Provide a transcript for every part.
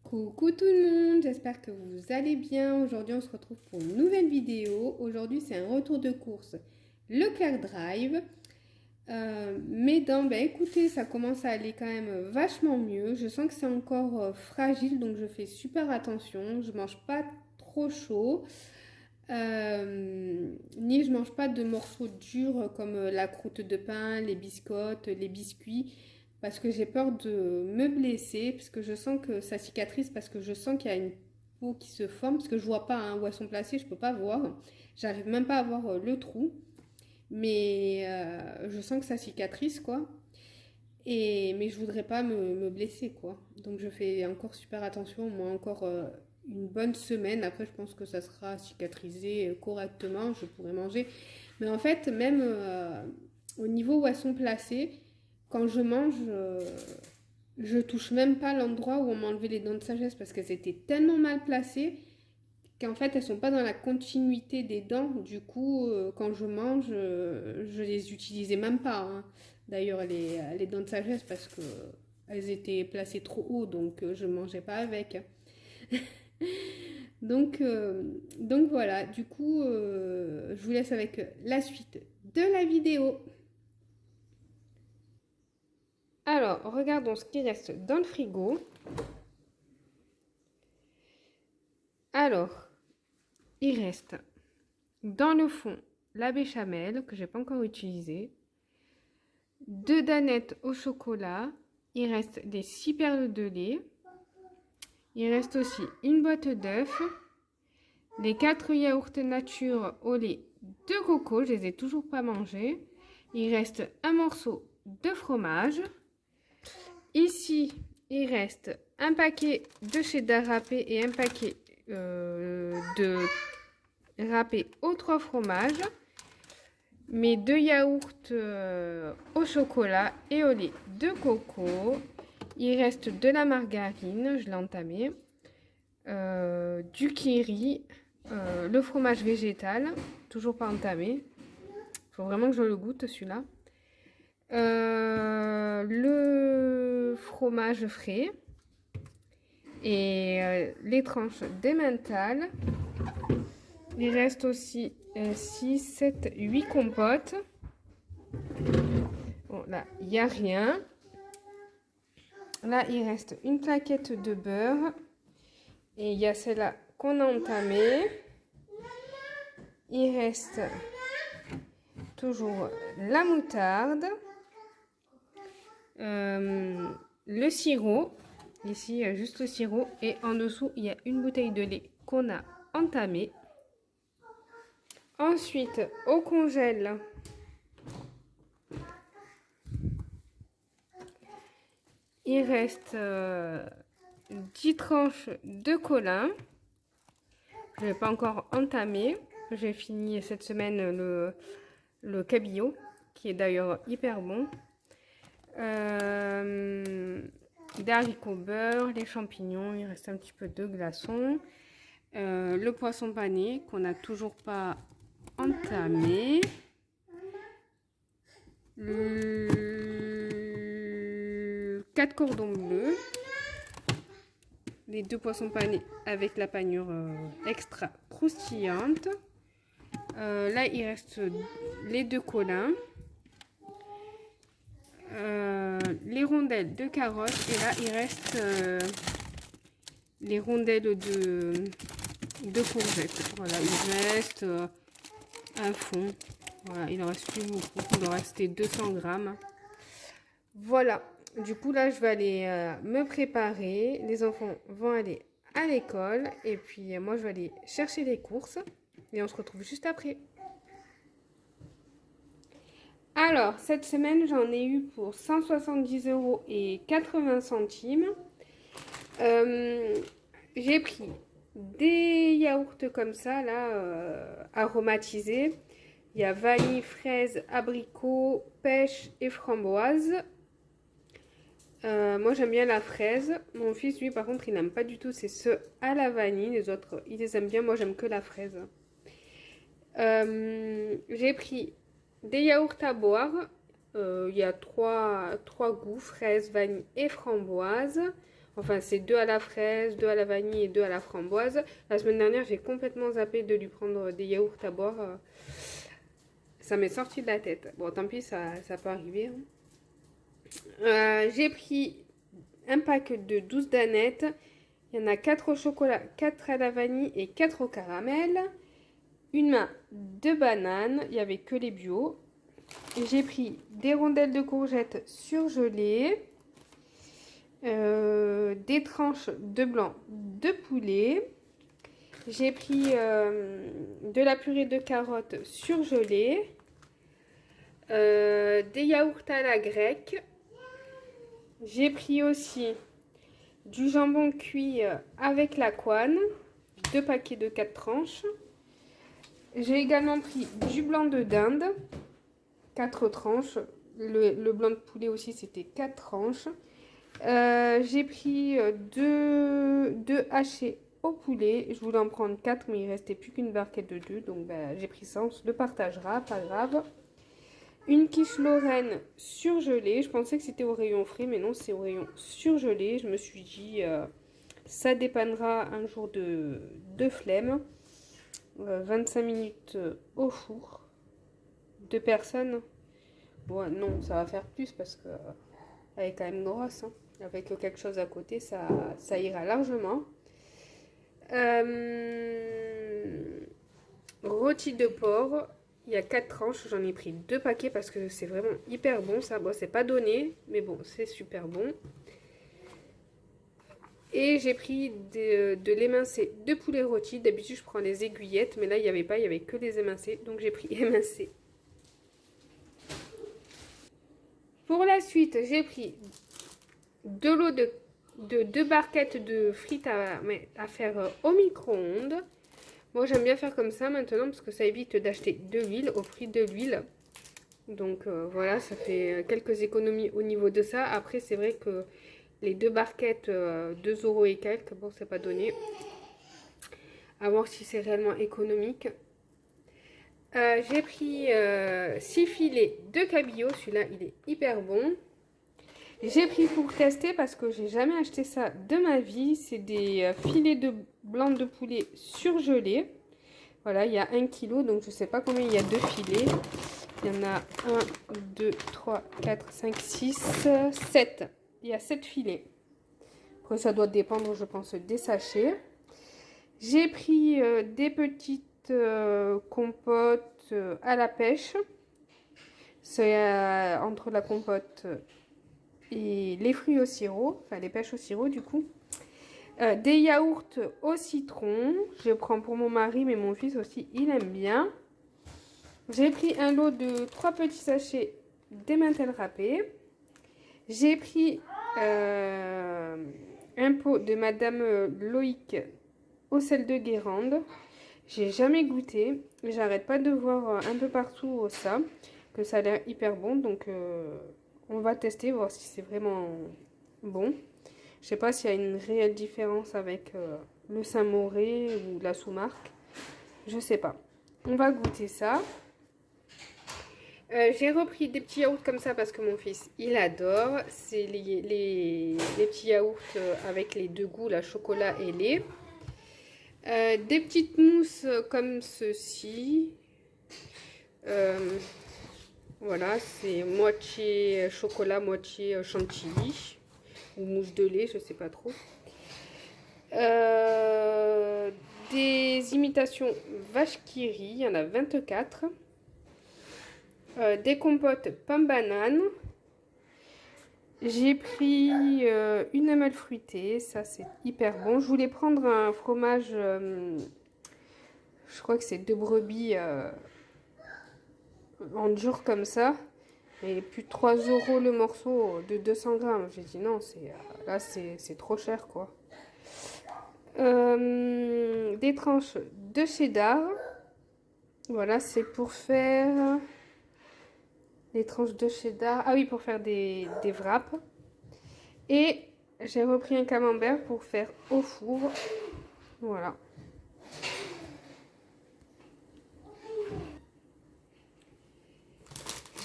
Coucou tout le monde, j'espère que vous allez bien. Aujourd'hui on se retrouve pour une nouvelle vidéo. Aujourd'hui c'est un retour de course Leclerc Drive. Mes dents, écoutez, ça commence à aller quand même vachement mieux. Je sens que c'est encore fragile, donc je fais super attention. Je mange pas trop chaud. Ni je mange pas de morceaux durs comme la croûte de pain, les biscottes, les biscuits, parce que j'ai peur de me blesser, parce que je sens que ça cicatrise, parce que je sens qu'il y a une peau qui se forme, parce que je vois pas où elles sont placées, je peux pas voir. J'arrive même pas à voir le trou, mais je sens que ça cicatrise quoi. Mais je voudrais pas me blesser quoi. Donc je fais encore super attention, moi encore une bonne semaine. Après je pense que ça sera cicatrisé correctement, je pourrai manger. Mais en fait même au niveau où elles sont placées, quand je mange, je touche même pas l'endroit où on m'a enlevé les dents de sagesse parce qu'elles étaient tellement mal placées qu'en fait elles sont pas dans la continuité des dents. Du coup, quand je mange, je les utilisais même pas, hein. D'ailleurs, les dents de sagesse parce que elles étaient placées trop haut, donc je mangeais pas avec. Donc voilà, du coup, je vous laisse avec la suite de la vidéo. Alors, regardons ce qui reste dans le frigo. Alors, il reste dans le fond la béchamel que j'ai pas encore utilisée, 2 danettes au chocolat, il reste des 6 perles de lait, il reste aussi une boîte d'œufs, les 4 yaourts nature au lait de coco, je les ai toujours pas mangés, il reste un morceau de fromage, ici il reste un paquet de cheddar râpé et un paquet de râpé aux 3 fromages, mes 2 yaourts au chocolat et au lait de coco. Il reste de la margarine, je l'ai entamé, du kiri, le fromage végétal, toujours pas entamé. Il faut vraiment que je le goûte celui-là. Le fromage frais et les tranches d'emmental. Il reste aussi 6, 7, 8 compotes. Bon, là, il n'y a rien. Là, il reste une plaquette de beurre. Et il y a celle-là qu'on a entamée. Il reste toujours la moutarde. Le sirop. Ici, il y a juste le sirop. Et en dessous, il y a une bouteille de lait qu'on a entamée. Ensuite, au congèle, il reste 10 tranches de colin. Je n'ai pas encore entamé. J'ai fini cette semaine le cabillaud, qui est d'ailleurs hyper bon. Des haricots beurre, les champignons, il reste un petit peu de glaçons. Le poisson pané, qu'on n'a toujours pas entamé. 4 cordons bleus, les 2 poissons panés avec la panure extra croustillante. Là, il reste les 2 colins, les rondelles de carottes et là, il reste les rondelles de courgettes. Voilà, il reste un fond. Voilà, il en reste plus beaucoup. Il en restait 200 grammes. Voilà. Du coup, là, je vais aller me préparer. Les enfants vont aller à l'école. Et puis, moi, je vais aller chercher les courses. Et on se retrouve juste après. Alors, cette semaine, j'en ai eu pour 170 € et 80 centimes. J'ai pris des yaourts comme ça, là, aromatisés. Il y a vanille, fraise, abricot, pêche et framboise. Moi j'aime bien la fraise. Mon fils lui par contre il n'aime pas du tout, c'est ceux à la vanille. Les autres ils les aiment bien, moi j'aime que la fraise. J'ai pris des yaourts à boire. Il y a trois goûts, fraise, vanille et framboise. Enfin, c'est 2 à la fraise, 2 à la vanille et 2 à la framboise. La semaine dernière, j'ai complètement zappé de lui prendre des yaourts à boire. Ça m'est sorti de la tête. Bon, tant pis, ça peut arriver, hein. J'ai pris un pack de 12 danettes. Il y en a 4 au chocolat, 4 à la vanille et 4 au caramel. Une main de bananes, il n'y avait que les bio. J'ai pris des rondelles de courgettes surgelées, des tranches de blanc de poulet. J'ai pris de la purée de carottes surgelée, des yaourts à la grecque. J'ai pris aussi du jambon cuit avec la couenne, 2 paquets de 4 tranches. J'ai également pris du blanc de dinde, 4 tranches. Le blanc de poulet aussi, c'était 4 tranches. J'ai pris 2 hachés au poulet. Je voulais en prendre 4, mais il restait plus qu'une barquette de 2. Donc j'ai pris ça, on se le partagera, pas grave. Une quiche Lorraine surgelée. Je pensais que c'était au rayon frais, mais non, c'est au rayon surgelé. Je me suis dit, ça dépannera un jour de flemme. 25 minutes au four. 2 personnes. Bon, non, ça va faire plus parce que elle est quand même grosse, hein. Avec quelque chose à côté, ça ira largement. Rôti de porc. Il y a 4 tranches, j'en ai pris 2 paquets parce que c'est vraiment hyper bon ça. Bon, c'est pas donné, mais bon, c'est super bon. Et j'ai pris de l'émincé de poulet rôti. D'habitude, je prends les aiguillettes, mais là, il n'y avait pas, il n'y avait que les émincés. Donc, j'ai pris émincé. Pour la suite, j'ai pris de l'eau de 2 barquettes de frites à faire au micro-ondes. Moi, j'aime bien faire comme ça maintenant parce que ça évite d'acheter de l'huile au prix de l'huile. Donc voilà, ça fait quelques économies au niveau de ça. Après, c'est vrai que les 2 barquettes, 2 € et quelques, bon, c'est pas donné. À voir si c'est réellement économique. J'ai pris 6 filets de cabillaud. Celui-là, il est hyper bon. J'ai pris pour tester parce que j'ai jamais acheté ça de ma vie. C'est des filets de blanc de poulet surgelés. Voilà, il y a 1 kg, donc je sais pas combien il y a de filets. Il y en a 1, 2, 3, 4, 5, 6, 7. Il y a 7 filets. Après, ça doit dépendre, je pense, des sachets. J'ai pris des petites compotes à la pêche. C'est entre la compote et les fruits au sirop, enfin les pêches au sirop du coup. Des yaourts au citron. Je prends pour mon mari, mais mon fils aussi, il aime bien. J'ai pris un lot de 3 petits sachets d'emmental râpé. J'ai pris un pot de Madame Loïc au sel de Guérande. J'ai jamais goûté. J'arrête pas de voir un peu partout ça, que ça a l'air hyper bon. Donc on va tester, voir si c'est vraiment bon. Je sais pas s'il y a une réelle différence avec le Saint-Moré ou la sous-marque. Je sais pas. On va goûter ça. J'ai repris des petits yaourts comme ça parce que mon fils, il adore. C'est les petits yaourts avec les 2 goûts, la chocolat et lait. Des petites mousses comme ceci. Voilà, c'est moitié chocolat, moitié chantilly. Ou mousse de lait, je sais pas trop. Des imitations vache qui rit, il y en a 24. Des compotes pomme banane. J'ai pris une amelle fruitée, ça c'est hyper bon. Je voulais prendre un fromage, je crois que c'est de brebis en dur comme ça. Et plus de 3 € le morceau de 200 grammes. J'ai dit non, là c'est trop cher quoi. Des tranches de cheddar. Voilà, c'est pour faire des tranches de cheddar. Ah oui, pour faire des wraps. Et j'ai repris un camembert pour faire au four. Voilà.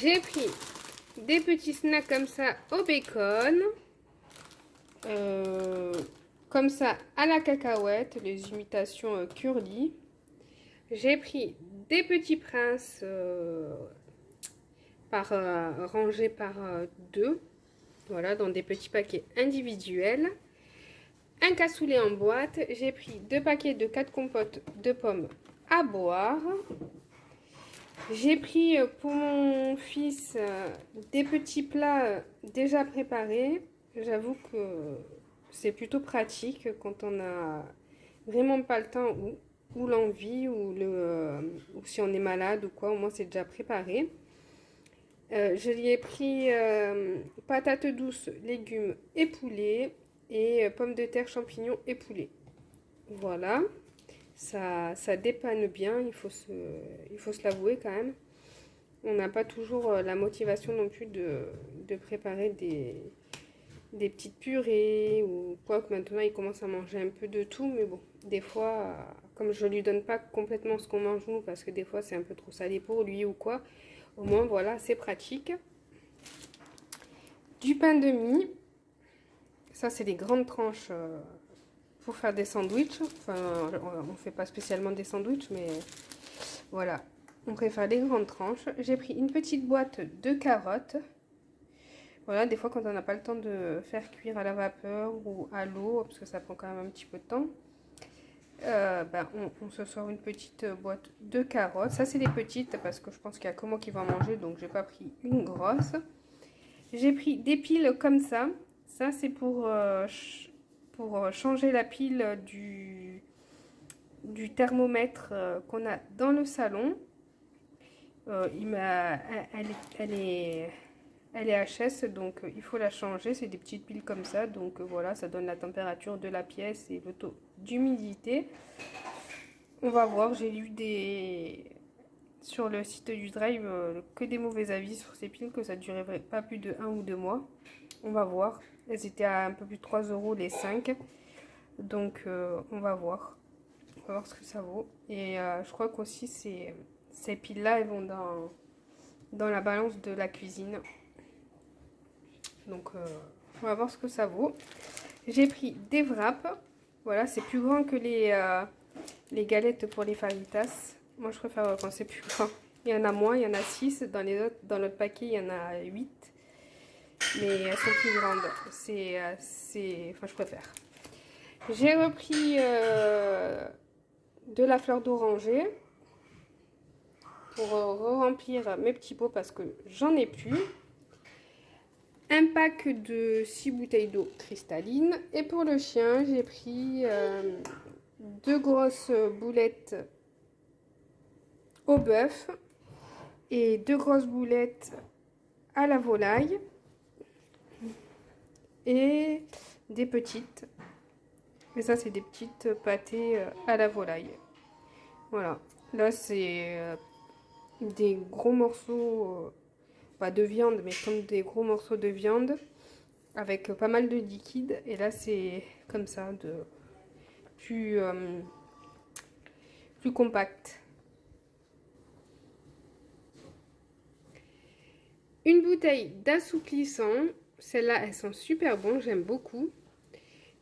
J'ai pris des petits snacks comme ça au bacon. comme ça à la cacahuète, les imitations curly. J'ai pris des petits princes rangés par deux, voilà, dans des petits paquets individuels. Un cassoulet en boîte. J'ai pris 2 paquets de 4 compotes de pommes à boire. J'ai pris pour mon fils des petits plats déjà préparés. J'avoue que c'est plutôt pratique quand on a vraiment pas le temps ou l'envie ou si on est malade ou quoi, au moins c'est déjà préparé. Je lui ai pris patates douces, légumes et poulet et pommes de terre, champignons et poulet. Voilà, ça dépanne bien, il faut se l'avouer quand même. On n'a pas toujours la motivation non plus de préparer des petites purées ou quoi, que maintenant il commence à manger un peu de tout, mais bon, des fois, comme je lui donne pas complètement ce qu'on mange nous, parce que des fois c'est un peu trop salé pour lui ou quoi, au moins voilà, c'est pratique. Du pain de mie, ça c'est des grandes tranches pour faire des sandwichs, enfin on fait pas spécialement des sandwichs, mais voilà, on préfère les grandes tranches. J'ai pris une petite boîte de carottes. Voilà, des fois quand on n'a pas le temps de faire cuire à la vapeur ou à l'eau, parce que ça prend quand même un petit peu de temps, on se sort une petite boîte de carottes. Ça c'est des petites parce que je pense qu'il y a que moi qui va en manger, donc j'ai pas pris une grosse. J'ai pris des piles comme ça. Ça c'est pour changer la pile du thermomètre qu'on a dans le salon. Elle est HS, donc il faut la changer. C'est des petites piles comme ça, donc voilà, ça donne la température de la pièce et le taux d'humidité. On va voir, j'ai lu sur le site du Drive que des mauvais avis sur ces piles, que ça durerait pas plus de 1 ou 2 mois. On va voir. Elles étaient à un peu plus de 3 € les 5. Donc on va voir. On va voir ce que ça vaut. Et je crois qu'aussi ces piles-là, elles vont dans la balance de la cuisine. Donc on va voir ce que ça vaut. J'ai pris des wraps. Voilà, c'est plus grand que les galettes pour les fajitas. Moi je préfère quand c'est plus grand. Il y en a moins, il y en a 6. Dans l'autre paquet, il y en a 8. Mais elles sont plus grandes. Enfin, je préfère. J'ai repris de la fleur d'oranger pour remplir mes petits pots parce que j'en ai plus. Un pack de 6 bouteilles d'eau cristalline. Et pour le chien, j'ai pris 2 grosses boulettes au bœuf et 2 grosses boulettes à la volaille et des petites. Et ça, c'est des petites pâtées à la volaille. Voilà. Là, c'est des gros morceaux, pas de viande, mais comme des gros morceaux de viande avec pas mal de liquide. Et là, c'est comme ça, plus compact. Une bouteille d'assouplissant. Celles-là, elles sont super bonnes, j'aime beaucoup.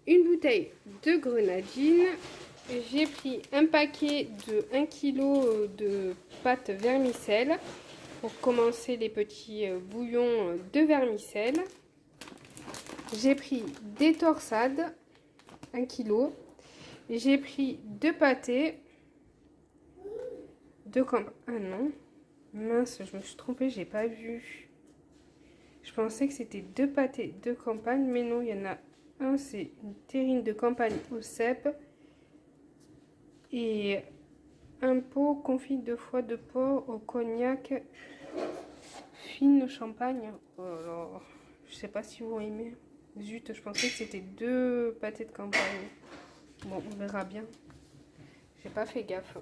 Une bouteille de grenadine. J'ai pris un paquet de 1 kg de pâte vermicelle pour commencer les petits bouillons de vermicelle. J'ai pris des torsades, 1 kg. J'ai pris 2 pâtés de campagne. Ah non, mince, je me suis trompée, j'ai pas vu. Je pensais que c'était 2 pâtés de campagne, mais non, il y en a un, c'est une terrine de campagne au cèpe. Et un pot confit de foie de porc au cognac fine champagne. Oh là là, je sais pas si vous aimez. Zut, je pensais que c'était 2 pâtés de campagne. Bon, on verra bien. J'ai pas fait gaffe.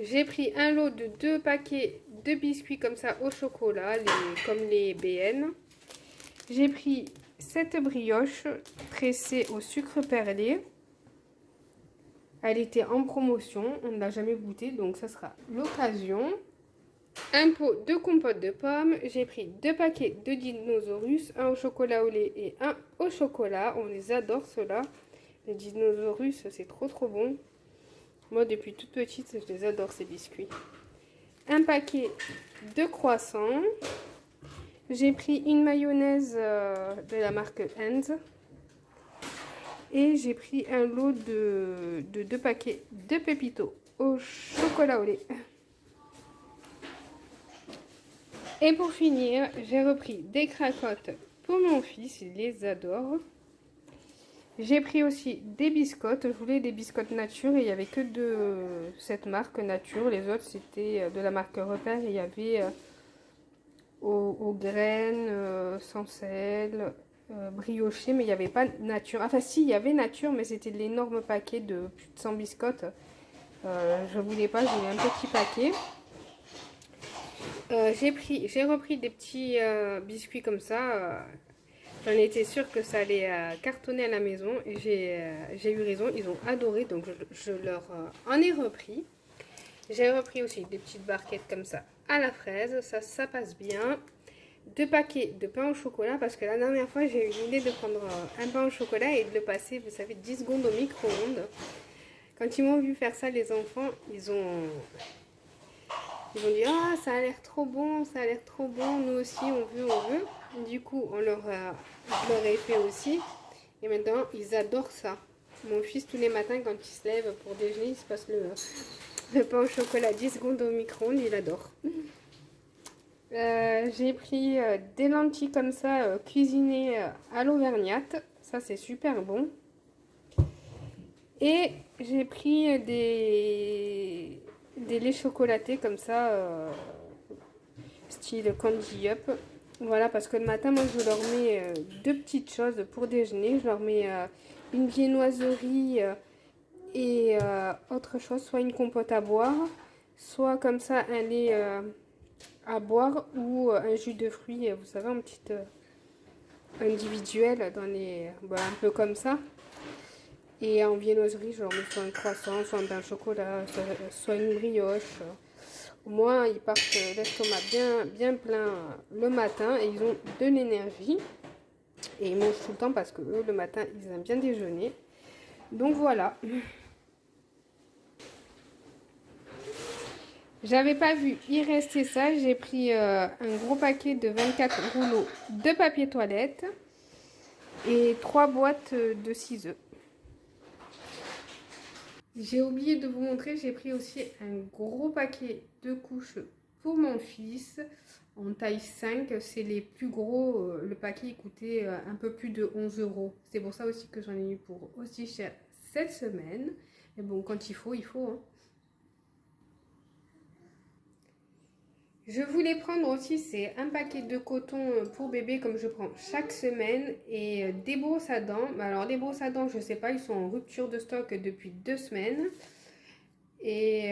J'ai pris un lot de 2 paquets de biscuits comme ça au chocolat, comme les BN. J'ai pris 7 brioches tressées au sucre perlé. Elle était en promotion, on ne l'a jamais goûté, donc ça sera l'occasion. Un pot de compote de pommes. J'ai pris 2 paquets de dinosaurus, un au chocolat au lait et un au chocolat. On les adore ceux-là. Les dinosaures, c'est trop trop bon. Moi, depuis toute petite, je les adore, ces biscuits. Un paquet de croissants. J'ai pris une mayonnaise de la marque Heinz. Et j'ai pris un lot de 2 paquets de Pépito au chocolat au lait. Et pour finir, j'ai repris des cracottes pour mon fils, il les adore. J'ai pris aussi des biscottes, je voulais des biscottes nature et il n'y avait que de cette marque nature. Les autres c'était de la marque Repère et il y avait aux graines, sans sel, brioché, mais il n'y avait pas nature. Enfin si, il y avait nature, mais c'était de l'énorme paquet de plus de 100 biscottes. Je voulais pas, je voulais un petit paquet. J'ai repris des petits biscuits comme ça. J'en étais sûre que ça allait cartonner à la maison et j'ai eu raison, ils ont adoré, donc je leur en ai repris. J'ai repris aussi des petites barquettes comme ça à la fraise, ça passe bien. 2 paquets de pain au chocolat parce que la dernière fois j'ai eu l'idée de prendre un pain au chocolat et de le passer, vous savez, 10 secondes au micro-ondes. Quand ils m'ont vu faire ça, les enfants, ils ont dit ah ça a l'air trop bon, ça a l'air trop bon, nous aussi on veut, on veut. Du coup je leur ai fait aussi et maintenant ils adorent ça. Mon fils tous les matins quand il se lève pour déjeuner, il se passe le pain au chocolat 10 secondes au micro-ondes, il adore. J'ai pris des lentilles comme ça cuisinées à l'auvergnate, ça c'est super bon. Et j'ai pris des laits chocolatés comme ça, style Candy Up. Voilà, parce que le matin, moi, je leur mets 2 petites choses pour déjeuner. Je leur mets une viennoiserie et autre chose, soit une compote à boire, soit comme ça un lait à boire ou un jus de fruits, vous savez, en petite individuel, dans les, un peu comme ça. Et en viennoiserie, je leur mets soit un croissant, soit un pain au chocolat, soit une brioche. Au moins, ils partent l'estomac bien plein le matin et ils ont de l'énergie. Et ils mangent tout le temps parce que eux, le matin, ils aiment bien déjeuner. Donc voilà. J'avais pas vu, il restait ça. J'ai pris un gros paquet de 24 rouleaux de papier toilette et 3 boîtes de 6 œufs. J'ai oublié de vous montrer, j'ai pris aussi un gros paquet de couches pour mon fils en taille 5. C'est les plus gros, le paquet coûtait un peu plus de 11 euros. C'est pour ça aussi que j'en ai eu pour aussi cher cette semaine. Mais bon, quand il faut, hein. Je voulais prendre aussi, c'est un paquet de coton pour bébé comme je prends chaque semaine et des brosses à dents. Alors les brosses à dents, je sais pas, ils sont en rupture de stock depuis 2 semaines. Et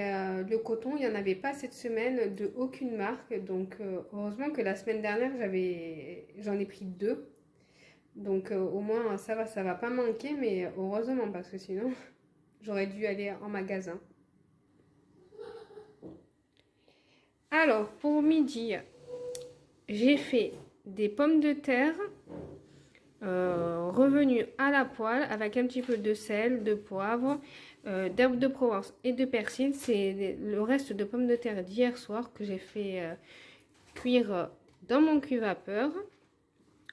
le coton, il n'y en avait pas cette semaine de aucune marque. Donc heureusement que la semaine dernière, j'en ai pris 2. Donc au moins ça va pas manquer, mais heureusement parce que sinon j'aurais dû aller en magasin. Alors, pour midi, j'ai fait des pommes de terre revenues à la poêle avec un petit peu de sel, de poivre, d'herbes de Provence et de persil. C'est le reste de pommes de terre d'hier soir que j'ai fait cuire dans mon cuit-vapeur.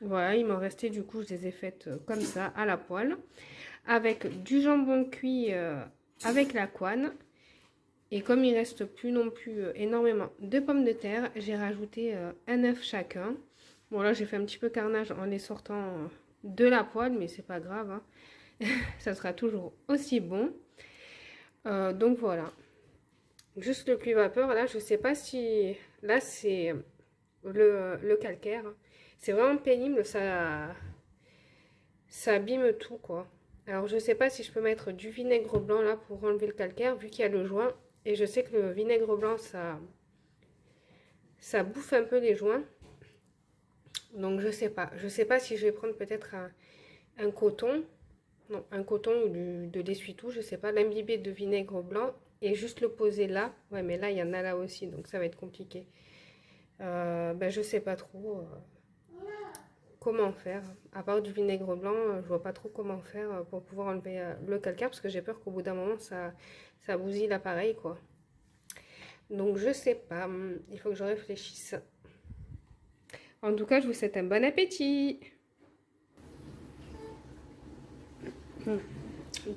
Voilà, il m'en restait du coup, je les ai faites comme ça à la poêle. Avec du jambon cuit avec la couenne. Et comme il reste plus non plus énormément de pommes de terre, j'ai rajouté un œuf chacun. Bon là j'ai fait un petit peu carnage en les sortant de la poêle, mais c'est pas grave, hein. Ça sera toujours aussi bon. Donc voilà. Juste le cuit-vapeur, là je sais pas si... Là c'est le calcaire. C'est vraiment pénible, ça abîme tout quoi. Alors je sais pas si je peux mettre du vinaigre blanc là pour enlever le calcaire vu qu'il y a le joint. Et je sais que le vinaigre blanc, ça bouffe un peu les joints. Donc je sais pas. Je sais pas si je vais prendre peut-être un coton. Non, un coton ou de l'essuie-tout, je sais pas. L'imbiber de vinaigre blanc et juste le poser là. Ouais, mais là, il y en a là aussi, donc ça va être compliqué. Ben, je sais pas trop. comment faire. À part du vinaigre blanc, je vois pas trop comment faire pour pouvoir enlever le calcaire parce que j'ai peur qu'au bout d'un moment ça bousille l'appareil quoi. Donc je sais pas, il faut que je réfléchisse. En tout cas, je vous souhaite un bon appétit.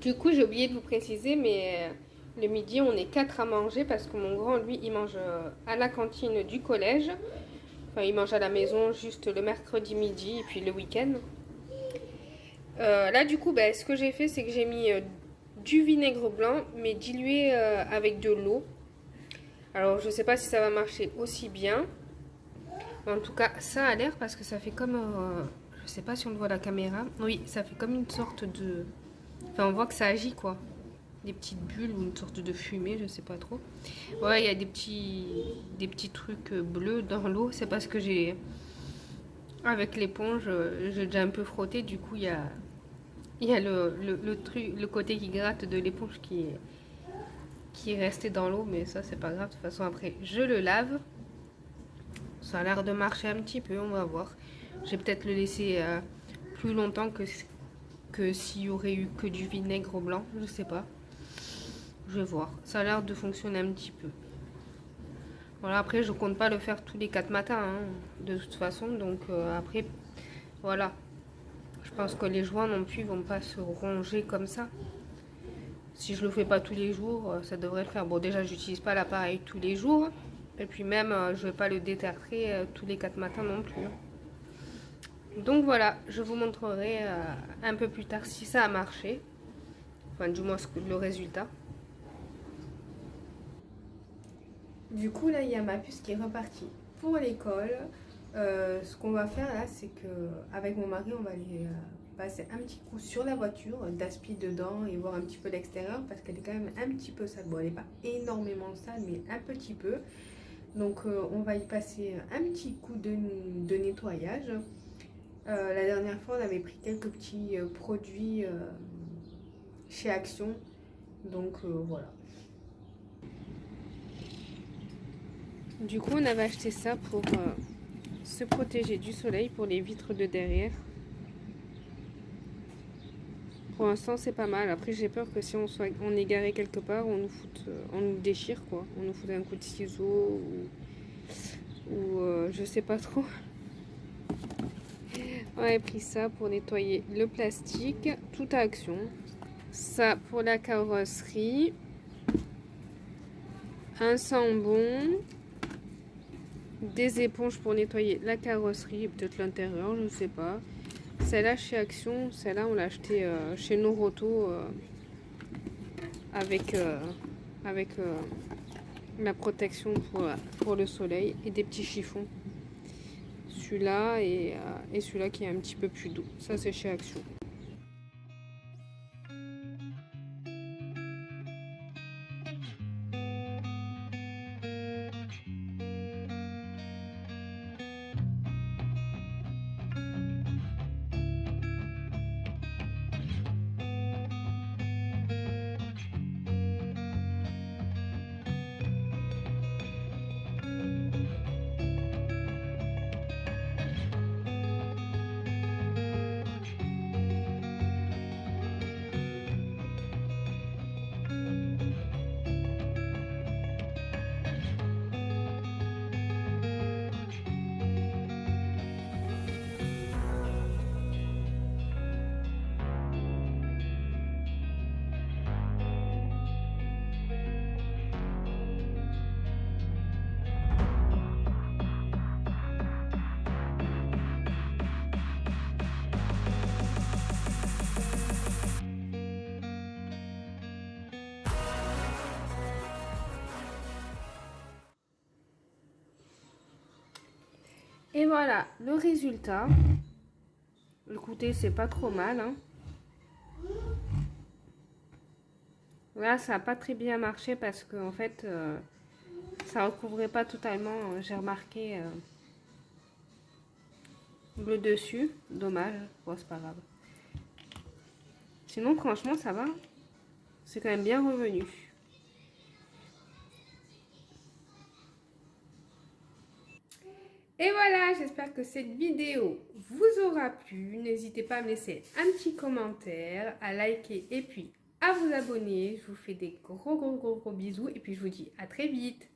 Du coup, j'ai oublié de vous préciser, mais le midi, on est 4 à manger parce que mon grand, lui, il mange à la cantine du collège. Enfin, il mange à la maison juste le mercredi midi et puis le week-end. Là, du coup, bah, ce que j'ai fait, c'est que j'ai mis du vinaigre blanc, mais dilué avec de l'eau. Alors, je sais pas si ça va marcher aussi bien. En tout cas, ça a l'air parce que ça fait comme... je sais pas si on le voit à la caméra. Oui, ça fait comme une sorte de... Enfin, on voit que ça agit, quoi. Des petites bulles ou une sorte de fumée, je sais pas trop. Ouais, il y a des petits trucs bleus dans l'eau. C'est parce que j'ai... Avec l'éponge, j'ai déjà un peu frotté. Du coup, il y a truc, le côté qui gratte de l'éponge qui est resté dans l'eau. Mais ça, c'est pas grave. De toute façon, après, je le lave. Ça a l'air de marcher un petit peu, on va voir. Je vais peut-être le laisser plus longtemps que s'il y aurait eu que du vinaigre blanc. Je sais pas. Je vais voir. Ça a l'air de fonctionner un petit peu. Voilà, après, je compte pas le faire tous les 4 matins, hein, de toute façon. Donc, après, voilà. Je pense que les joints non plus vont pas se ronger comme ça. Si je le fais pas tous les jours, ça devrait le faire. Bon, déjà, j'utilise pas l'appareil tous les jours. Et puis même, je vais pas le déterrer tous les 4 matins non plus. Donc voilà, je vous montrerai un peu plus tard si ça a marché. Enfin, du moins le résultat. Du coup, là, il y a ma puce qui est repartie pour l'école. Ce qu'on va faire là, c'est que avec mon mari, on va aller passer un petit coup sur la voiture, d'aspi dedans et voir un petit peu l'extérieur parce qu'elle est quand même un petit peu sale. Bon, elle n'est pas énormément sale, mais un petit peu. Donc, on va y passer un petit coup de nettoyage. La dernière fois, on avait pris quelques petits produits chez Action. Donc, voilà. Du coup, on avait acheté ça pour se protéger du soleil pour les vitres de derrière. Pour l'instant, c'est pas mal. Après, j'ai peur que si on est garé quelque part, on nous déchire quoi. On nous fout un coup de ciseau ou je sais pas trop. On avait pris ça pour nettoyer le plastique, tout à Action. Ça pour la carrosserie. Un sambon. Des éponges pour nettoyer la carrosserie, peut-être l'intérieur, je ne sais pas. Celle-là chez Action, celle-là on l'a acheté chez Noroto avec la protection pour le soleil et des petits chiffons. Celui-là et celui-là qui est un petit peu plus doux. Ça c'est chez Action. Et voilà le résultat. Écoutez, c'est pas trop mal. Hein. Là, ça n'a pas très bien marché parce que en fait, ça recouvrait pas totalement. J'ai remarqué le dessus. Dommage. Bon, c'est pas grave. Sinon, franchement, ça va. C'est quand même bien revenu. Et voilà, j'espère j'espère que cette vidéo vous aura plu. N'hésitez pas à me laisser un petit commentaire, à liker et puis à vous abonner. Je vous fais des gros bisous et puis je vous dis à très vite.